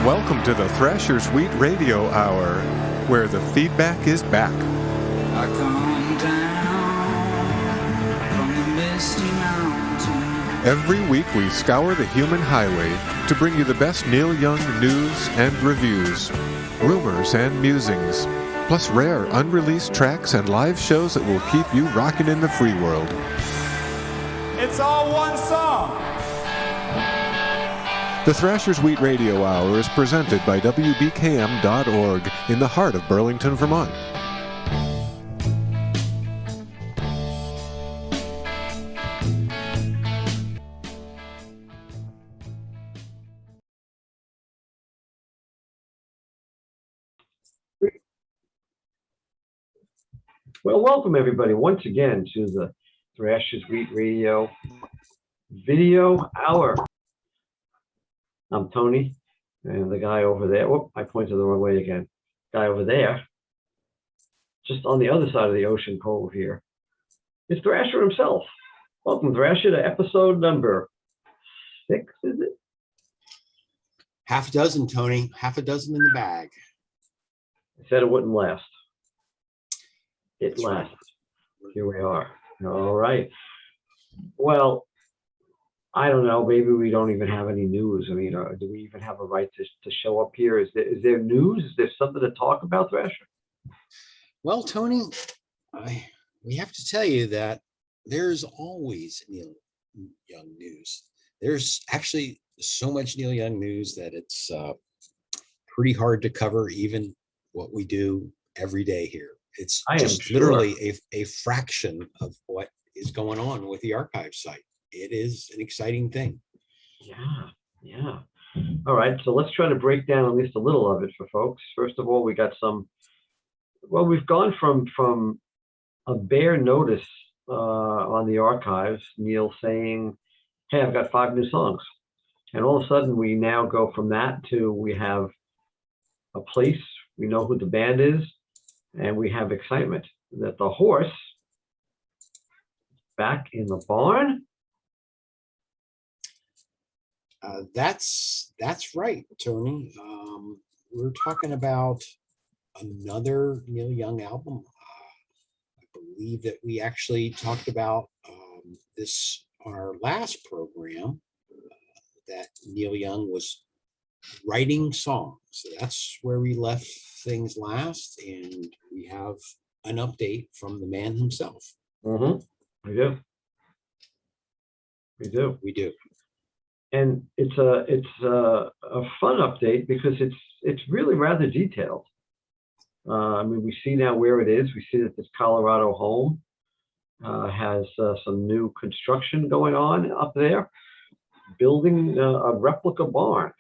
Welcome to the Thrasher Suite Radio Hour, where the feedback is back. I come down from the misty mountain. Every week we scour the human highway to bring you the best Neil Young news and reviews, rumors and musings, plus rare unreleased tracks and live shows that will keep you rocking in the free world. It's all one song. The Thrasher Suite Radio Hour is presented by WBKM.org in the heart of Burlington, Vermont. Well, welcome everybody once again to the Thrasher Suite Radio Video Hour. I'm Tony, and the guy over there, whoop, I pointed the wrong way again. Guy over there, just on the other side of the ocean cove here, is Thrasher himself. Welcome, Thrasher, to episode number 6, is it? Half a dozen, Tony. Half a dozen in the bag. I said it wouldn't last. It That's lasts. right. Here we are. All right. Well, I don't know. Maybe we don't even have any news. I mean, do we even have a right to show up here? Is there news? Is there something to talk about, Thrasher? Well, Tony, we have to tell you that there's always Neil Young news. There's actually so much Neil Young news that it's pretty hard to cover even what we do every day here. It's just literally a fraction of what is going on with the archive site. It is an exciting thing. Yeah. All right, so let's try to break down at least a little of it for folks. First of all, we got we've gone from a bare notice on the archives, Neil saying, hey, I've got 5 new songs. And all of a sudden we now go from that to we have a place, we know who the band is, and we have excitement that the horse back in the barn. That's right, Tony. We're talking about another Neil Young album. I believe that we actually talked about this on our last program, that Neil Young was writing songs. So that's where we left things last, and we have an update from the man himself. Mm-hmm. We do. And it's a fun update because it's really rather detailed. I mean, we see now where it is. We see that this Colorado home has some new construction going on up there, building a replica barn.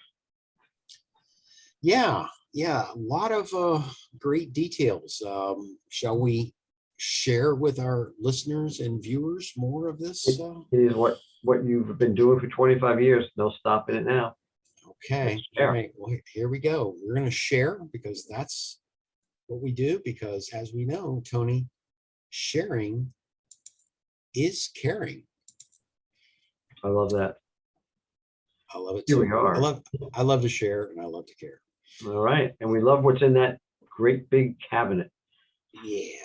Yeah, a lot of great details. Shall we share with our listeners and viewers more of this? It is what you've been doing for 25 years. No stopping it now. Okay. All right. Well, here we go. We're going to share because that's what we do. Because as we know, Tony, sharing is caring. I love that. I love it Here too. we are. I love to share and I love to care. All right. And we love what's in that great big cabinet. Yeah.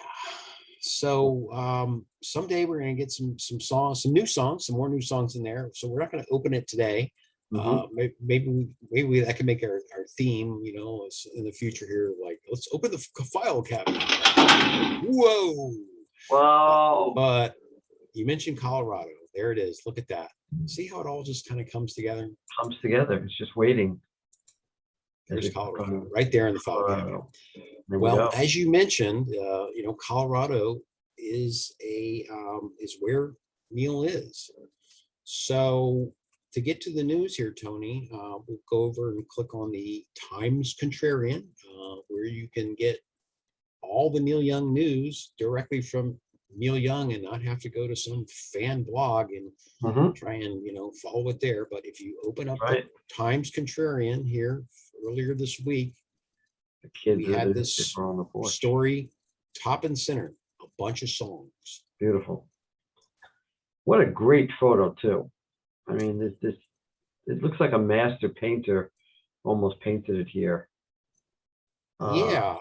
So someday we're going to get some songs, some more new songs in there. So we're not going to open it today. Mm-hmm. Maybe that can make our theme, in the future here. Like, let's open the file cabinet. Whoa! Wow! But you mentioned Colorado. There it is. Look at that. See how it all just kind of comes together. It's just waiting. There's Colorado right there in the file cabinet. Well, as you mentioned, Colorado is where Neil is. So to get to the news here, Tony, we'll go over and click on the Times Contrarian, where you can get all the Neil Young news directly from Neil Young and not have to go to some fan blog and try and follow it there. But if you open up the Times Contrarian here earlier this week, we had this story top and center, a bunch of songs. Beautiful. What a great photo too. I mean, it looks like a master painter almost painted it here. Yeah,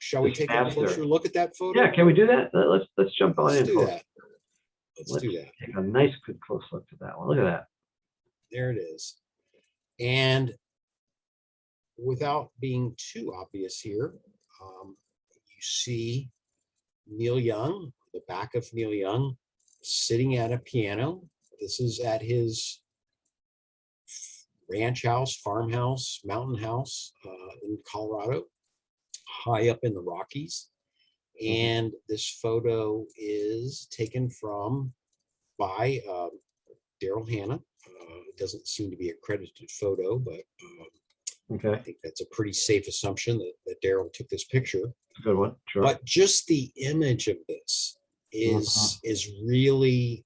shall we take a faster. closer look at that photo? Yeah, can we do that? Let's jump on Let's in. do folks. that. Let's Let's do that. take a nice, good, close look at that one. Look at that. There it is. And without being too obvious here, you see Neil Young, the back of Neil Young, sitting at a piano. This is at his ranch house, farmhouse, mountain house in Colorado, high up in the Rockies. And this photo is taken by Daryl Hannah. It doesn't seem to be a credited photo, but I Okay, think that's a pretty safe assumption that Daryl took this picture. good one. Sure. But just the image of this is really,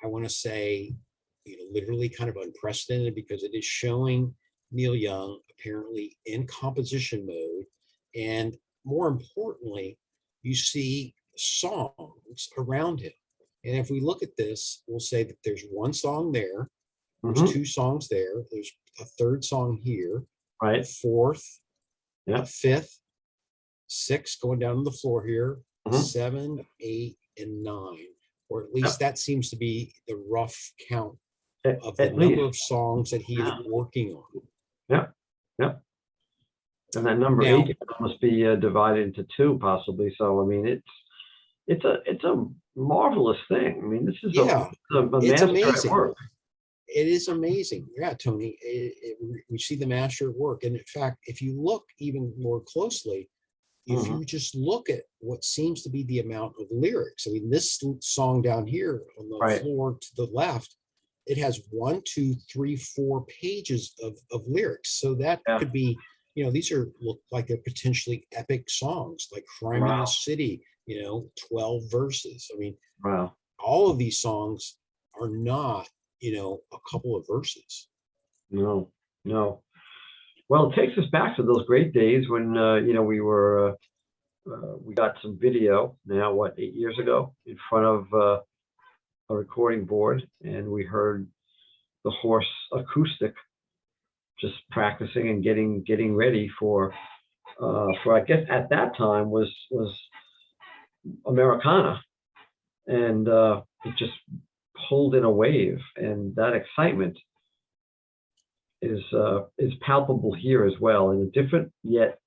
I want to say, literally kind of unprecedented, because it is showing Neil Young apparently in composition mode. And more importantly, you see songs around him. And if we look at this, we'll say that there's one song there, there's two songs there, there's a third song here, Right. a fourth, Yeah. a fifth, six going down to the floor here, Mhm. 7, 8, and 9, or at least that seems to be the rough count of the At number least. of songs that he is Yeah. working on. Yeah. Yeah. And that number Now- 8 must be divided into 2, possibly. So I mean, it's a marvelous thing. I mean, this is Yeah, a it's master amazing. at work. It is amazing. Yeah, Tony, we see the master at work. And in fact, if you look even more closely, if you just look at what seems to be the amount of lyrics, I mean, this song down here on the Right. floor to the left, it has 1, 2, 3, 4 pages of lyrics. So that Yeah. could be, these look like they're potentially epic songs, like Crime in Wow. the City, 12 verses. I mean, Wow. all of these songs are not, a couple of verses. No. No. Well, it takes us back to those great days when we got some video now, 8 years ago, in front of a recording board, and we heard the horse acoustic, just practicing and getting ready for I guess at that time was Americana, and it just pulled in a wave, and that excitement is palpable here as well, in a different yet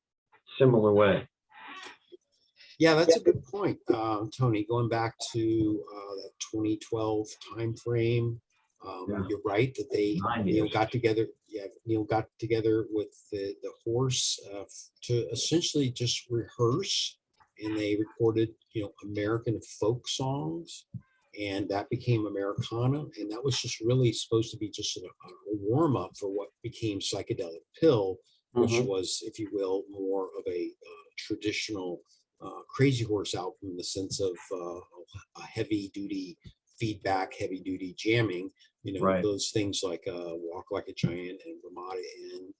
similar way. Yeah, that's a good point, Tony. Going back to that 2012 timeframe, Yeah. you're right that Neil 9 years. got together. Yeah, Neil got together with the horse to essentially just rehearse, and they recorded American folk songs, and that became Americana, and that was just really supposed to be just a warm up for what became Psychedelic Pill, which was, if you will, more of a traditional Crazy Horse album in the sense of a heavy duty feedback, heavy duty jamming, Right. those things like Walk Like a Giant and Ramada Inn,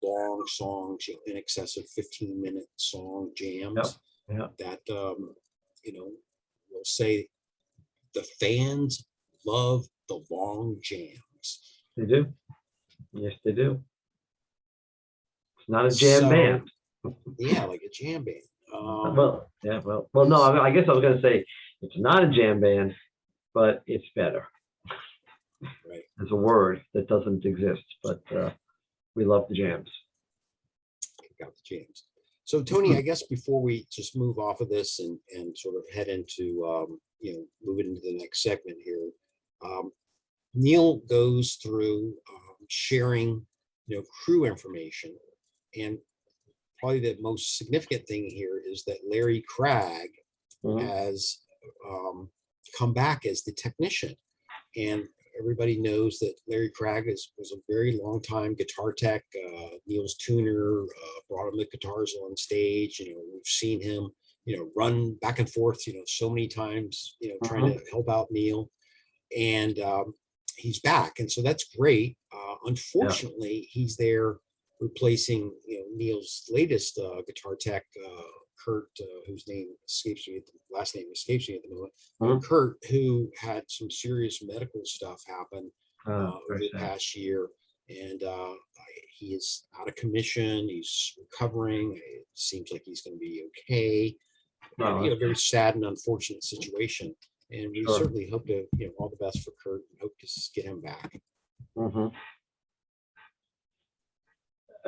long songs, in excess of 15-minute song jams. Yeah. That we'll say the fans love the long jams. They do. Yes, they do. It's not a jam So, band. Yeah, like a jam band. Well, yeah, well, no. I guess I was going to say it's not a jam band, but it's better. Right. There's a word that doesn't exist, but we love the jams. Got the jams. So Tony, I guess before we just move off of this and sort of head into moving into the next segment here, Neil goes through sharing crew information, and probably the most significant thing here is that Larry Cragg has come back as the technician, and everybody knows that Larry Cragg was a very long time guitar tech, Neil's tuner, brought him the guitars on stage. We've seen him, run back and forth, so many times, trying to help out Neil, and he's back. And so that's great. Unfortunately, he's there replacing, Neil's latest guitar tech, Kurt, whose last name escapes me at the moment. Kurt, who had some serious medical stuff happen over the past year, and he is out of commission. He's recovering. It seems like he's going to be okay. No, You know, very sad and unfortunate situation. And we Sure. certainly hope to, you know, all the best for Kurt and hope to get him back. mhm.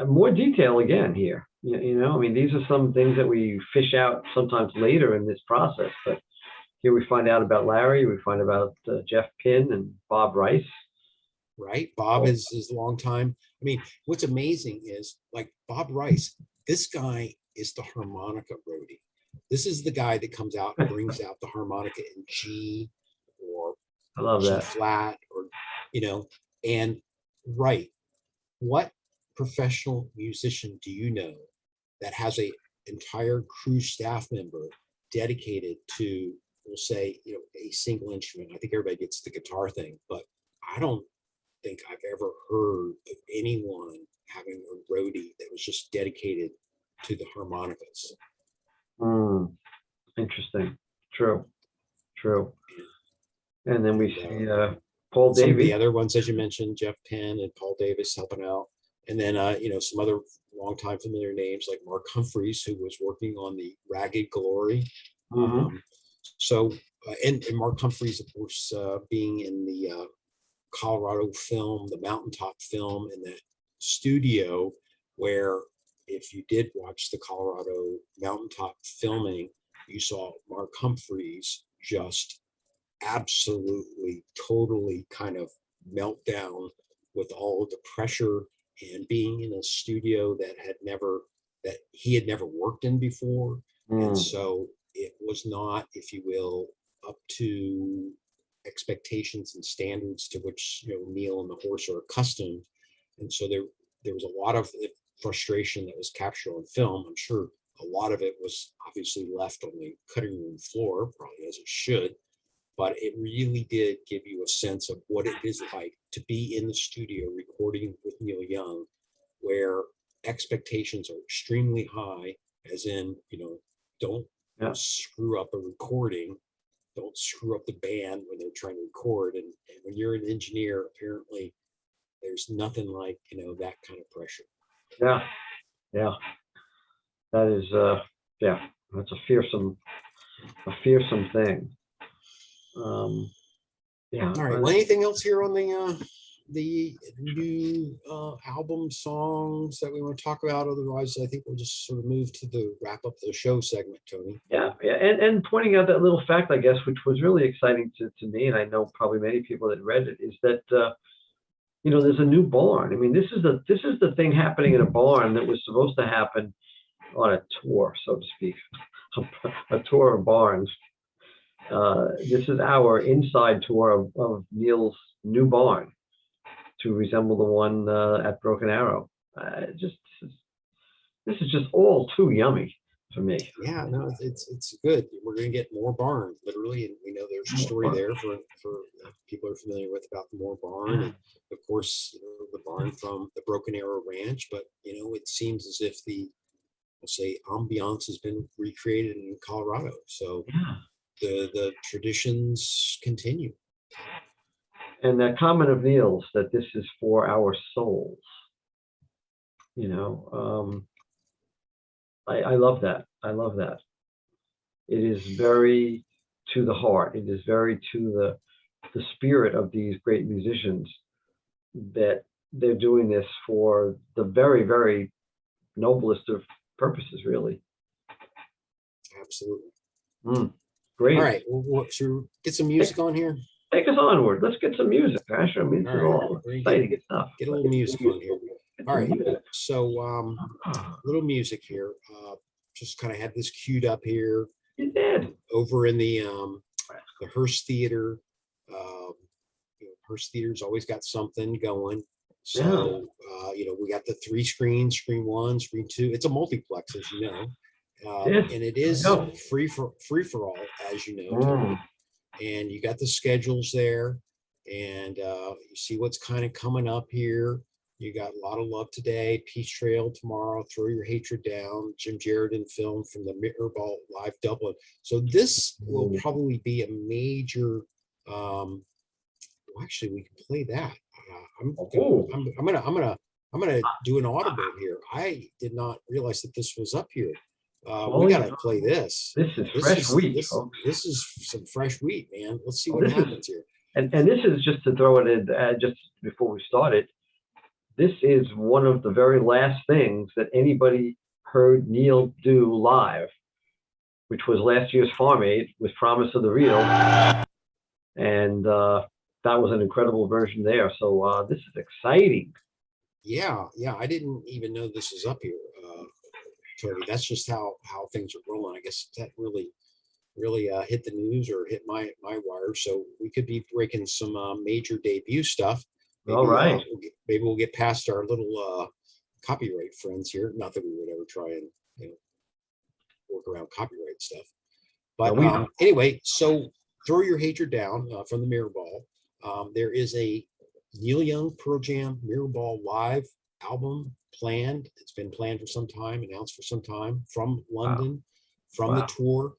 More detail again here. You know, I mean, these are some things that we fish out sometimes later in this process, but here we find out about Larry, we find about Jeff Pinn and Bob Rice. Right? Bob is a long time. I mean, what's amazing is like Bob Rice, this guy is the harmonica roadie. This is the guy that comes out and brings out the harmonica in G or I love G that. flat, or, you know, and right. What professional musician do you know that has a entire crew staff member dedicated to, we'll say, you know, a single instrument? I think everybody gets the guitar thing, but I don't think I've ever heard of anyone having a roadie that was just dedicated to the harmonicas. Mm, interesting. True. And then we see Paul Some of the Davies. other ones, as you mentioned, Jeff Penn and Paul Davis helping out. And then, you know, some other longtime familiar names like Mark Humphreys, who was working on the Ragged Glory. Mhm. And Mark Humphreys, of course, being in the Colorado film, the mountaintop film, in that studio where, if you did watch the Colorado mountaintop filming, you saw Mark Humphreys just absolutely, totally kind of melt down with all of the pressure and being in a studio that he had never worked in before. And Mm, so it was not, if you will, up to expectations and standards to which, you know, Neil and the horse are accustomed. And so there was a lot of frustration that was captured on film. I'm sure a lot of it was obviously left on the cutting room floor, probably as it should, but it really did give you a sense of what it is like to be in the studio recording with Neil Young, where expectations are extremely high, as in, you know, don't Yeah. screw up a recording, don't screw up the band when they're trying to record. And when you're an engineer, apparently there's nothing like, you know, that kind of pressure. Yeah. That is that's a fearsome thing. Yeah. All right. Well, anything else here on the new album songs that we want to talk about? Otherwise, I think we'll just sort of move to the wrap up the show segment, Tony. Yeah, and pointing out that little fact, I guess, which was really exciting to me, and I know probably many people that read it, is that you know, there's a new barn. I mean, this is the thing happening in a barn that was supposed to happen on a tour, so to speak, a tour of barns. This is our inside tour of Neil's new barn, to resemble the one at Broken Arrow. This is just all too yummy for me. Yeah, no, it's good. We're going to get more barn, literally, and we know there's a story there for people are familiar with about the Moore barn, and of course, you know, the barn from the Broken Arrow Ranch. But you know, it seems as if we'll say, ambiance has been recreated in Colorado. So the traditions continue. And that comment of Neil's that this is for our souls. You know, I love that. I love that. It is very to the heart. It is very to the spirit of these great musicians, that they're doing this for the very, very noblest of purposes, really. Absolutely. Great. All right. Well, should we get some music on here? Take us onward. Let's get some music, Thrasher. I mean, this is all exciting stuff. Get a little music on here. All right. So little music here. Just kind of had this queued up here. You did. Over in the Hearst Theater. You know, Hearst Theater's always got something going. So you know, we got the 3 screens, screen 1, screen 2. It's a multiplex, as you know. And it is free for all, as you know. And you got the schedules there, and you see what's kind of coming up here. You got A Lot of Love today, Peace Trail tomorrow, Throw Your Hatred Down, Jim Sheridan film from the Mirrorball Live Dublin. So this will probably be a major, well, actually we can play that. Oh. I'm gonna do an audible here. I did not realize that this was up here. Oh, We gotta yeah. play this. This is fresh wheat, folks. This is some fresh wheat, man. Let's see Well, what this is- happens here. And this is just to throw it in, just before we started. This is one of the very last things that anybody heard Neil do live, which was last year's Farm Aid with Promise of the Real. And that was an incredible version there. So this is exciting. Yeah, I didn't even know this is up here, Tony. That's just how things are rolling. I guess that really hit the news or hit my wire. So we could be breaking some major debut stuff. Maybe, All right. Maybe we'll get past our little copyright friends here. Not that we would ever try and work around copyright stuff. But anyway, so throw your hatred down from the Mirror Ball. There is a Neil Young Pearl Jam Mirror Ball live album planned. It's been planned for some time, announced for some time from London, from the tour.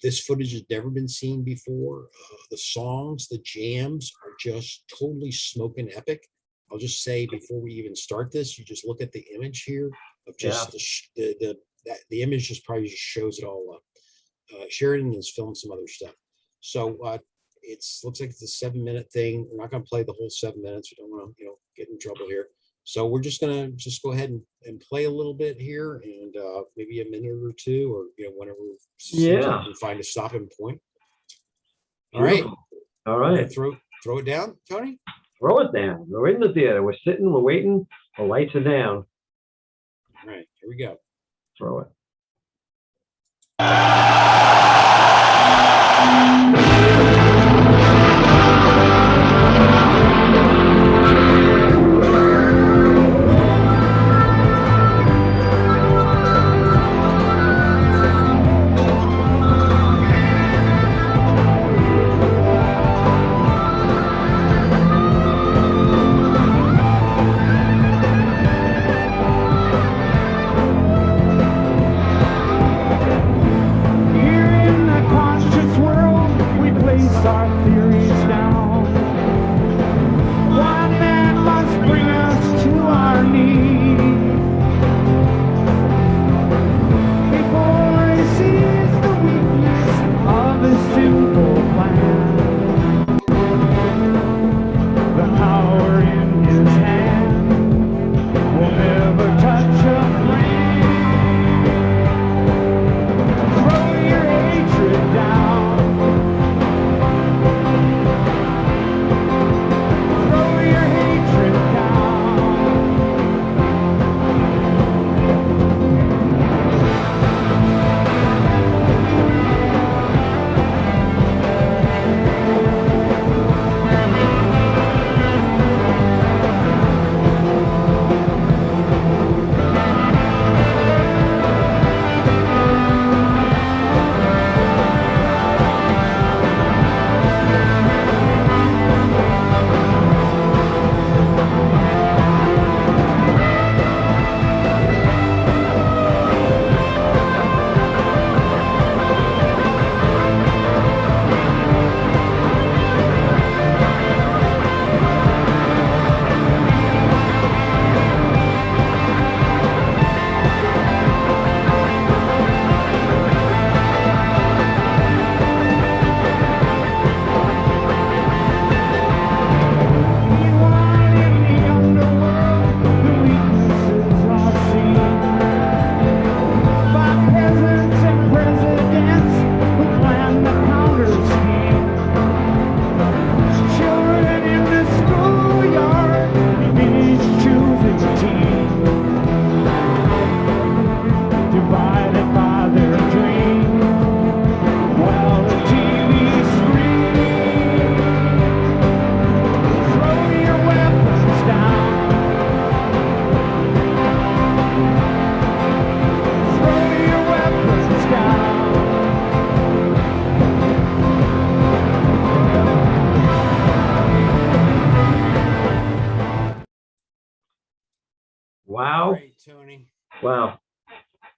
This footage has never been seen before. The songs, the jams are just totally smoking epic. I'll just say before we even start this, you just look at the image here of just the image just probably just shows it all up. Sheridan has filmed some other stuff. So looks like it's a 7-minute thing. We're not going to play the whole 7 minutes. We don't want to, get in trouble here. So we're just going to go ahead and play a little bit here and maybe a minute or two or, whenever we find a stopping point. All right. All right. Throw it down, Tony. Throw it down. We're in the theater. We're sitting, we're waiting. The lights are down. All right, here we go. Throw it. Wow. Right, Tony. Wow.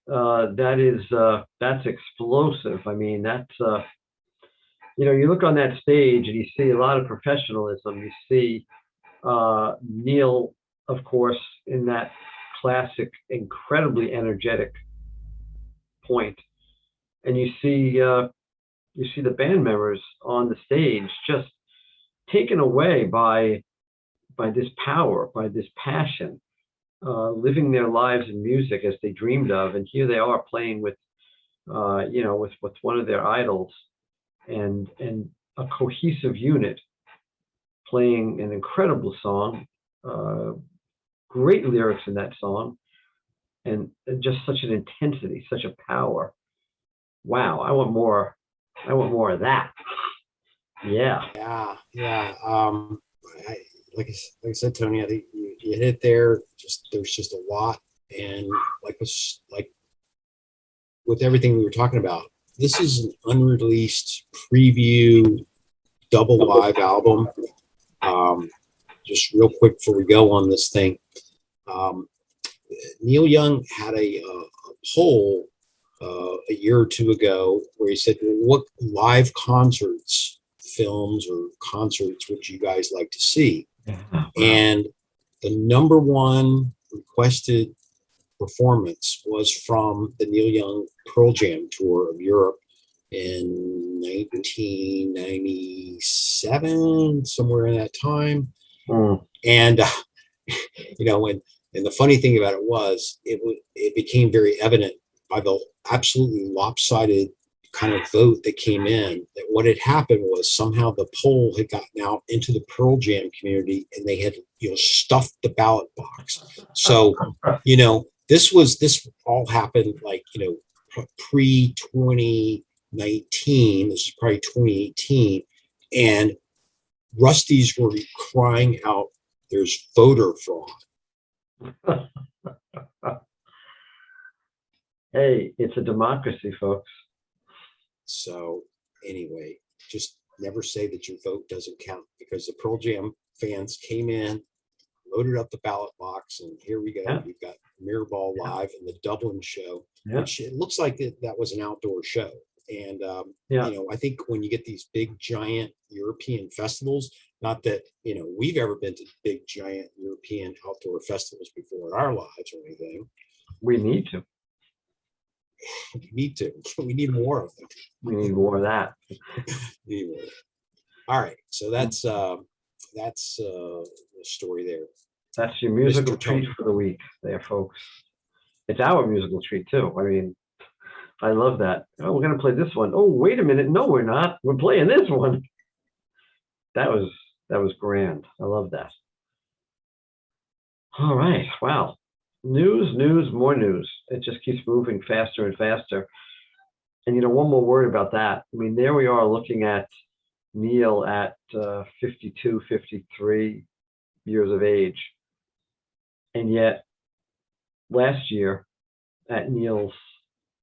That's explosive. I mean, that's you look on that stage and you see a lot of professionalism. You see Neil, of course, in that classic, incredibly energetic point, and you see the band members on the stage just taken away by this power, by this passion, living their lives in music as they dreamed of, and here they are playing with with one of their idols, and a cohesive unit playing an incredible song, great lyrics in that song, and just such an intensity, such a power. Wow, I want more of that. Yeah. Yeah. Like I said, Tony, I think you hit it there. There's just a lot, and like with everything we were talking about, this is an unreleased preview double live album. Just real quick before we go on this thing, Neil Young had a poll a year or two ago where he said, well, what live concerts, films, or concerts would you guys like to see? And the number one requested performance was from the Neil Young Pearl Jam tour of Europe in 1997, somewhere in that time. And and the funny thing about it was it became very evident by the absolutely lopsided kind of vote that came in that what had happened was somehow the poll had gotten out into the Pearl Jam community, and they had stuffed the ballot box. So this all happened pre 2019. This is probably 2018, and Rusty's were crying out, "There's voter fraud." Hey, it's a democracy, folks. So anyway, just never say that your vote doesn't count, because the Pearl Jam fans came in, loaded up the ballot box, and here we go. Yeah. We've got Mirrorball Live and the Dublin show, Yeah. which it looks like that was an outdoor show. And I think when you get these big giant European festivals, not that we've ever been to big giant European outdoor festivals before in our lives or anything. We need to. We need to. We need more of them. We need more of that. Anyway. All right, so that's the story there. That's your musical Mr. treat Tony. for the week there, folks. It's our musical treat too. I mean, I love that. Oh, we're gonna play this one. Oh, wait a minute. No, we're not. We're playing this one. That was grand. I love that. All right. Wow. News, more news. It just keeps moving faster and faster. And one more word about that. I mean, there we are looking at Neil at 52, 53 years of age. And yet last year at Neil's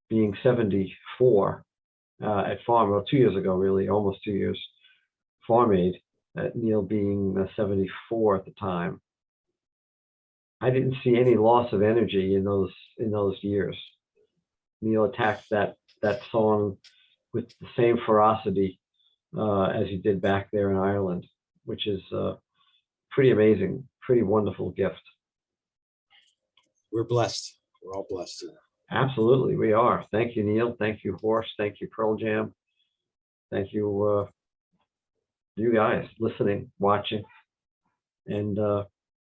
being 74 at Farm, well, 2 years ago, really, almost 2 years, Farm Aid, at Neil being 74 at the time, I didn't see any loss of energy in those years. Neil attacked that song with the same ferocity as he did back there in Ireland, which is pretty amazing, pretty wonderful gift. We're blessed. We're all blessed here. Absolutely, we are. Thank you, Neil. Thank you, Horst. Thank you, Pearl Jam. Thank you, you guys listening, watching, and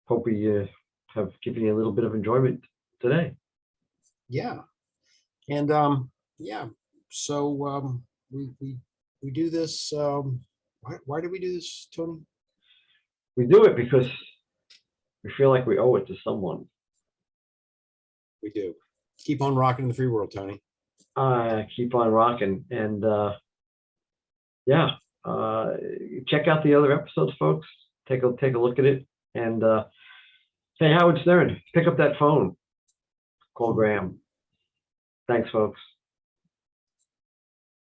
hope we have given you a little bit of enjoyment today. Yeah, and so we do this. Why do we do this, Tony? We do it because we feel like we owe it to someone. We do. Keep on rocking in the free world, Tony. Keep on rocking, and check out the other episodes, folks. Take a look at it, and hey, Howard Stern, pick up that phone. Call Graham. Thanks, folks.